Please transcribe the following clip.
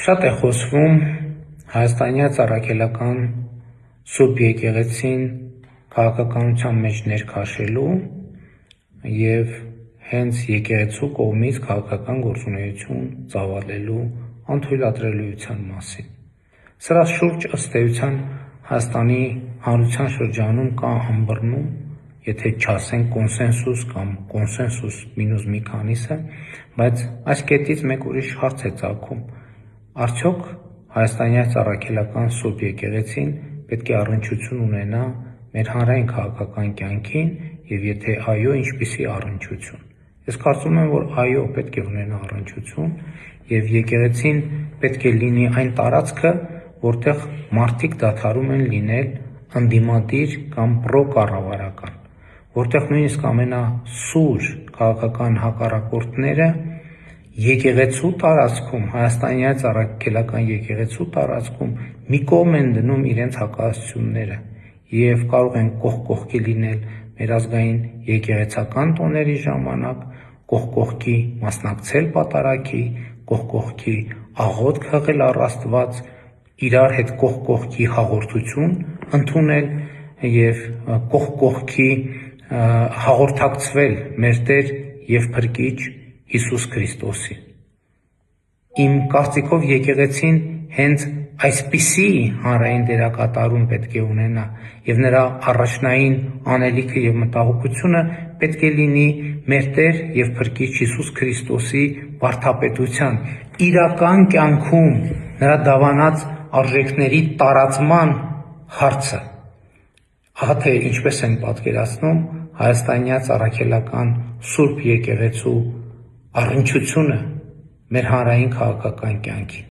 Շատ է խոսվում հայաստանյան առաքելական Սուրբ եկեղեցին քաղաքականության մեջ ներքաշելու և հենց եկեղեցու կողմից քաղաքական գործունեություն ծավալելու անթույլատրելիության մասին։ Սրա շուրջ ըստ էության Հայաստանի հանրության շրջանում կա ըմբռնում, եթե չասենք կոնսենսուս կամ կոնսենսուս մինուս մի քանիսը, բայց այս կետից մեկ ուրիշ հարց է ծագում. արդյոք հայաստանյան առաքելական Սուրբ եկեղեցին պետք է առնչություն ունենա մեր հանրային քաղաքական կյանքին և եթե այո, ինչպիսի առնչություն։ Ես կարծում եմ, որ այո, պետք է ունենա առնչություն և եկեղեցին պետք է լինի այն տարածքը, որտեղ մարդիկ դադարում են լինել ընդդիմադիր կամ պրոկառավարական, որտեղ նույնիսկ ամենասուր քաղաքական հակառակորդները եկեղեցու տարածքում, հայաստանյան առաքելական եկեղեցու տարածքում մի կողմ են դնում իրենց հակասությունները և կարող են կողք կողքի լինել մեր ազգային եկեղեցական տոների ժամանակ, կողք կողքի մասնակցել պատարագի, կողք կողքի աղոթք հղել առ Աստված, իրար հետ կողք կողքի հաղորդություն ընդունել և կողք կողքի հաղորդակցվել մեր Տեր և Փրկիչ Հիսուս Քրիստոսին։ Իմ կարծիքով եկեղեցին հենց այսպիսի հանրային դերակատարում պետք է ունենա և նրա առաջնային անելիքը և մտահոգությունը պետք է լինի մեր Տեր և Փրկիչ Հիսուս Քրիստոսի վարդապետության, իրական կյանքում նրա դավանած արժեքների տարածման հարցը։ Ահա թե ինչպես եմ պատկերացնում հայաստանյան առաքելական Սուրբ եկեղեցու առնչությունը մեր հանրային քաղաքական կյանքին։